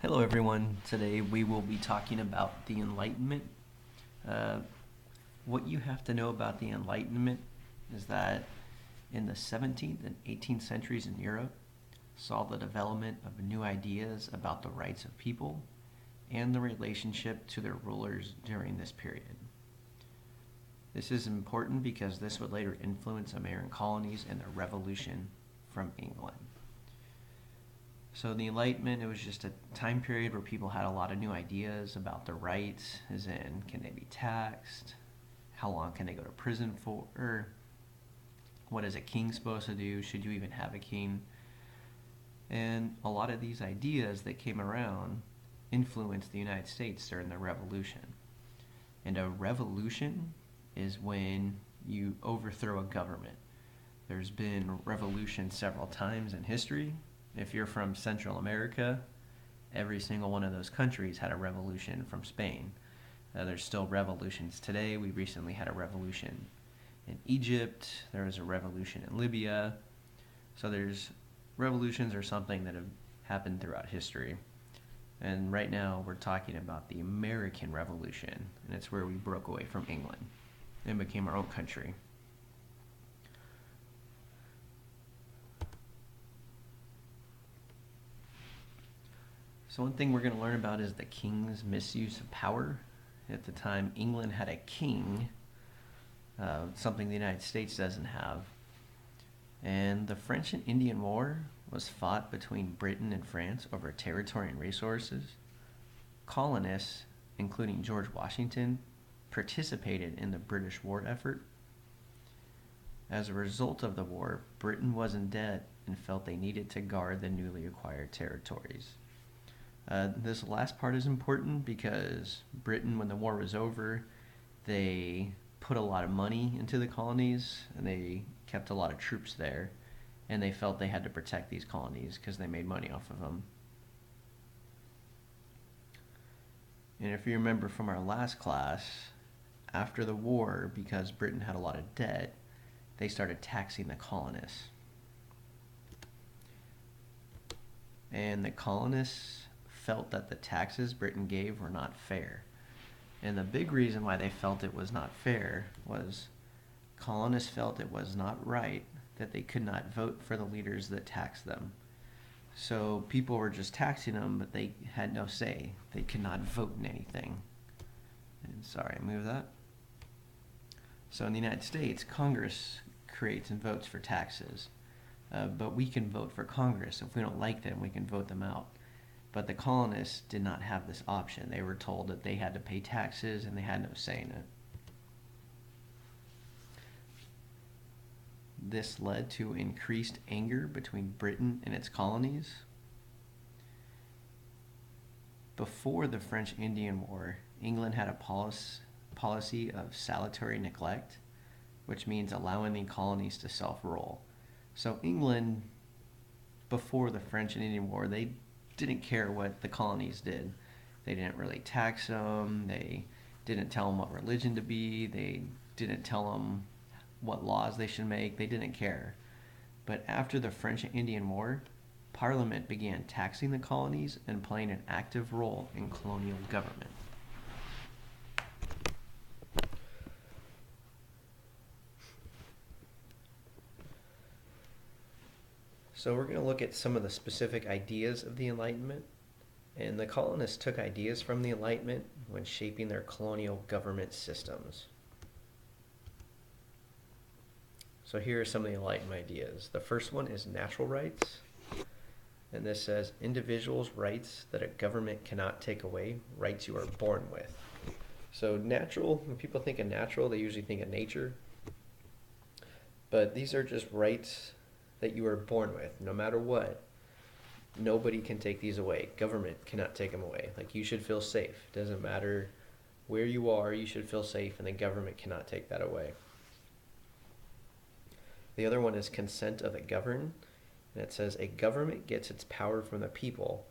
Hello everyone. Today we will be talking about the Enlightenment. Uh, what you have to know about the Enlightenment is that in the 17th and 18th centuries in Europe saw the development of new ideas about the rights of people and the relationship to their rulers during this period. This is important because this would later influence American colonies and their revolution from England. So the Enlightenment, it was just a time period where people had a lot of new ideas about their rights, as in, can they be taxed? How long can they go to prison for? What is a king supposed to do? Should you even have a king? And a lot of these ideas that came around influenced the United States during the Revolution. And a revolution is when you overthrow a government. There's been revolutions several times in history. If you're from Central America, every single one of those countries had a revolution from Spain. There's still revolutions today. We recently had a revolution in Egypt. There was a revolution in Libya. So there's revolutions are something that have happened throughout history. And right now we're talking about the American Revolution, and it's where we broke away from England and became our own country. So one thing we're going to learn about is the king's misuse of power. At the time, England had a king, something the United States doesn't have. And the French and Indian War was fought between Britain and France over territory and resources. Colonists, including George Washington, participated in the British war effort. As a result of the war, Britain was in debt and felt they needed to guard the newly acquired territories. This last part is important because Britain, when the war was over, they put a lot of money into the colonies and they kept a lot of troops there, and they felt they had to protect these colonies because they made money off of them. And if you remember from our last class, after the war, because Britain had a lot of debt, they started taxing the colonists. And the colonists felt that the taxes Britain gave were not fair. And the big reason why they felt it was not fair was colonists felt it was not right that they could not vote for the leaders that taxed them. So people were just taxing them, but they had no say. They could not vote in anything. And sorry, I moved that. So in the United States, Congress creates and votes for taxes. But we can vote for Congress. If we don't like them, we can vote them out. But the colonists did not have this option. They were told that they had to pay taxes and they had no say in it. This led to increased anger between Britain and its colonies. Before the French-Indian War, England had a policy of salutary neglect, which means allowing the colonies to self-rule. So England, before the French and Indian War, they didn't care what the colonies did. They didn't really tax them. They didn't tell them what religion to be. They didn't tell them what laws they should make. They didn't care. But after the French and Indian War, Parliament began taxing the colonies and playing an active role in colonial government. So we're going to look at some of the specific ideas of the Enlightenment. And the colonists took ideas from the Enlightenment when shaping their colonial government systems. So here are some of the Enlightenment ideas. The first one is natural rights. And this says, individuals' rights that a government cannot take away, rights you are born with. So natural, when people think of natural, they usually think of nature. But these are just rights that you are born with, no matter what. Nobody can take these away. Government cannot take them away. Like, you should feel safe. Doesn't matter where you are, you should feel safe, and the government cannot take that away. The other one is consent of the governed, and it says a government gets its power from the people,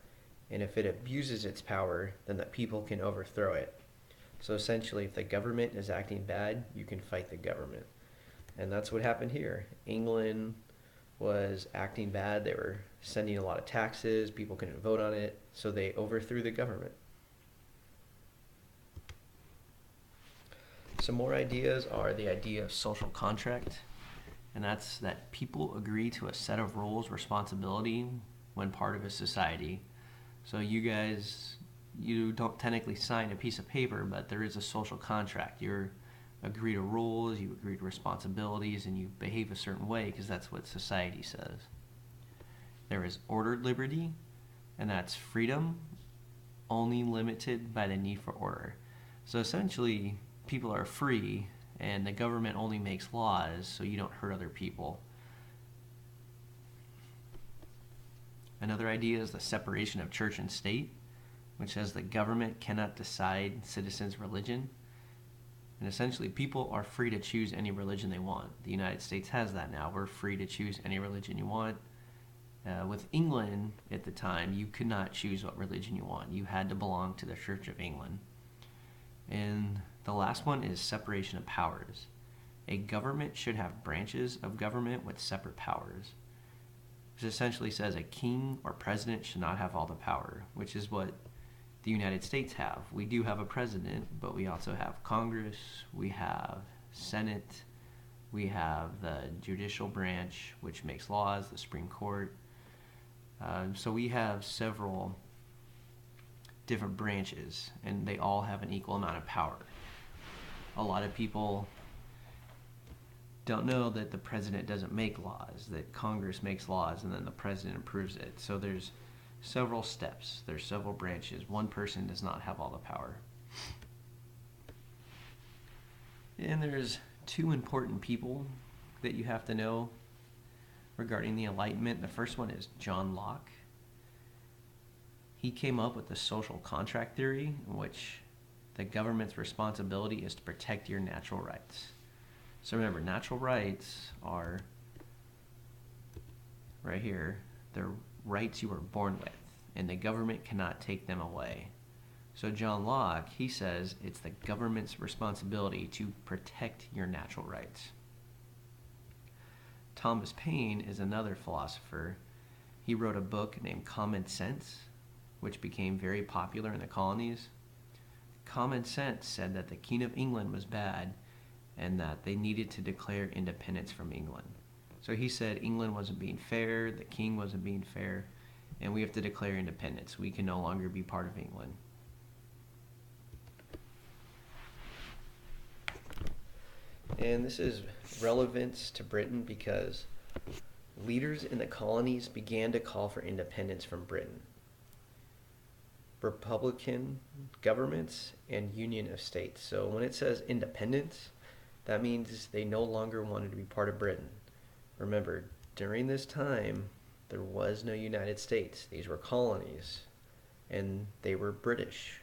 and if it abuses its power, then the people can overthrow it. So essentially, if the government is acting bad, you can fight the government. And that's what happened here. England was acting bad. They were sending a lot of taxes. People couldn't vote on it, so they overthrew the government. Some more ideas are the idea of social contract, and that's that people agree to a set of rules, responsibility when part of a society. So you guys, you don't technically sign a piece of paper, but there is a social contract. You agree to rules, you agree to responsibilities, and you behave a certain way because that's what society says. There is ordered liberty, and that's freedom only limited by the need for order. So essentially, people are free, and the government only makes laws so you don't hurt other people. Another idea is the separation of church and state, which says the government cannot decide citizens' religion. And essentially, people are free to choose any religion they want. The United States has that now. We're free to choose any religion you want. With England at the time, you could not choose what religion you want. You had to belong to the Church of England. And the last one is separation of powers. A government should have branches of government with separate powers, which essentially says a king or president should not have all the power, which is what the United States have. We do have a president, but we also have Congress, we have Senate, we have the judicial branch, which makes laws, the Supreme Court. So we have several different branches, and they all have an equal amount of power. A lot of people don't know that the president doesn't make laws, that Congress makes laws and then the president approves it. So there's several steps, there's several branches. One person does not have all the power. And there's two important people that you have to know regarding the Enlightenment. The first one is John Locke. He came up with the social contract theory, in which the government's responsibility is to protect your natural rights. So remember, natural rights are right here. They're rights you were born with, and the government cannot take them away. So John Locke, he says it's the government's responsibility to protect your natural rights. Thomas Paine is another philosopher. He wrote a book named Common Sense, which became very popular in the colonies. Common Sense said that the King of England was bad and that they needed to declare independence from England. So he said England wasn't being fair, the king wasn't being fair, and we have to declare independence. We can no longer be part of England. And this is relevant to Britain because leaders in the colonies began to call for independence from Britain. Republican governments and Union of States. So when it says independence, that means they no longer wanted to be part of Britain. Remember, during this time, there was no United States. These were colonies, and they were British,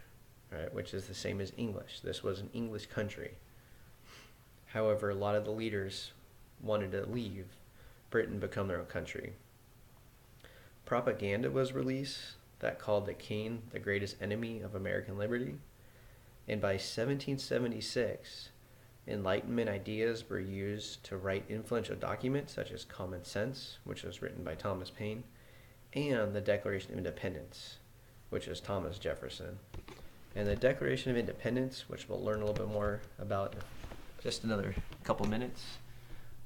right, which is the same as English. This was an English country. However, a lot of the leaders wanted to leave Britain, become their own country. Propaganda was released that called the king the greatest enemy of American liberty. And by 1776, Enlightenment ideas were used to write influential documents such as Common Sense, which was written by Thomas Paine, and the Declaration of Independence, which is Thomas Jefferson. And the Declaration of Independence, which we'll learn a little bit more about in just another couple minutes,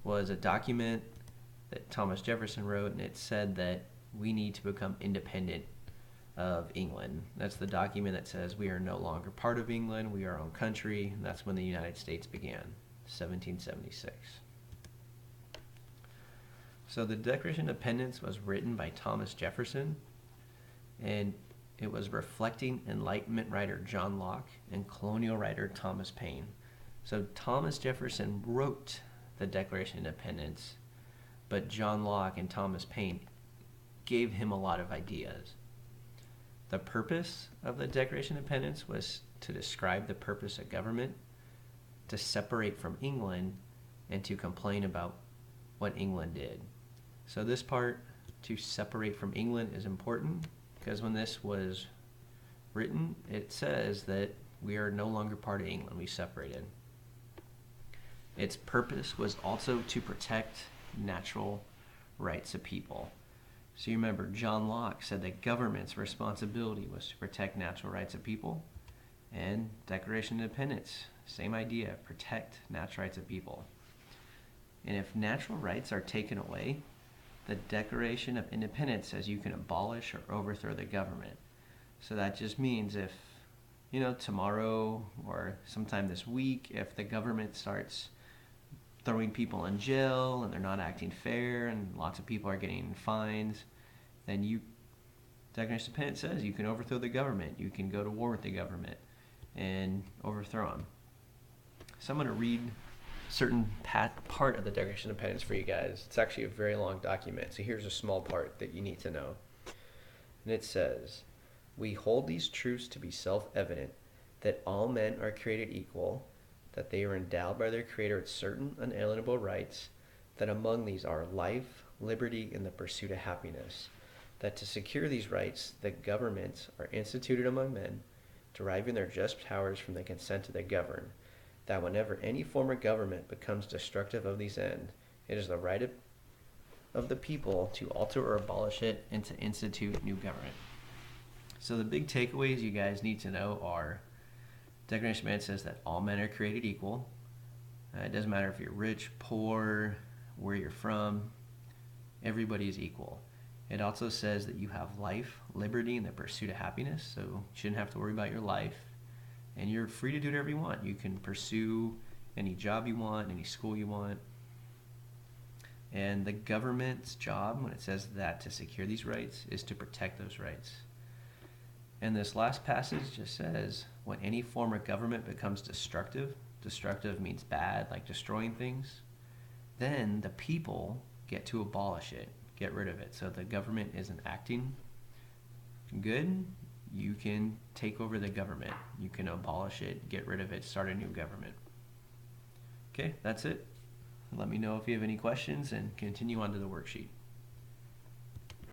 was a document that Thomas Jefferson wrote, and it said that we need to become independent of England. That's the document that says we are no longer part of England, we are our own country, and that's when the United States began, 1776. So the Declaration of Independence was written by Thomas Jefferson, and it was reflecting Enlightenment writer John Locke and colonial writer Thomas Paine. So Thomas Jefferson wrote the Declaration of Independence, but John Locke and Thomas Paine gave him a lot of ideas. The purpose of the Declaration of Independence was to describe the purpose of government, to separate from England, and to complain about what England did. So this part, to separate from England, is important because when this was written, it says that we are no longer part of England, we separated. Its purpose was also to protect natural rights of people. So you remember John Locke said that government's responsibility was to protect natural rights of people. And Declaration of Independence, same idea, protect natural rights of people. And if natural rights are taken away, the Declaration of Independence says you can abolish or overthrow the government. So that just means if, tomorrow or sometime this week, if the government starts throwing people in jail and they're not acting fair and lots of people are getting fines, then Declaration of Independence says you can overthrow the government. You can go to war with the government and overthrow them. So I'm going to read a certain part of the Declaration of Independence for you guys. It's actually a very long document, so here's a small part that you need to know. And it says, "We hold these truths to be self-evident, that all men are created equal, that they are endowed by their Creator with certain unalienable rights, that among these are life, liberty, and the pursuit of happiness, that to secure these rights, the governments are instituted among men, deriving their just powers from the consent of the governed, that whenever any form of government becomes destructive of these ends, it is the right of the people to alter or abolish it and to institute new government." So the big takeaways you guys need to know are Declaration of Independence says that all men are created equal. It doesn't matter if you're rich, poor, where you're from, everybody is equal. It also says that you have life, liberty, and the pursuit of happiness, so you shouldn't have to worry about your life. And you're free to do whatever you want. You can pursue any job you want, any school you want. And the government's job, when it says that to secure these rights, is to protect those rights. And this last passage just says, when any form of government becomes destructive means bad, like destroying things, then the people get to abolish it, get rid of it. So the government isn't acting good, you can take over the government. You can abolish it, get rid of it, start a new government. Okay, that's it. Let me know if you have any questions and continue on to the worksheet.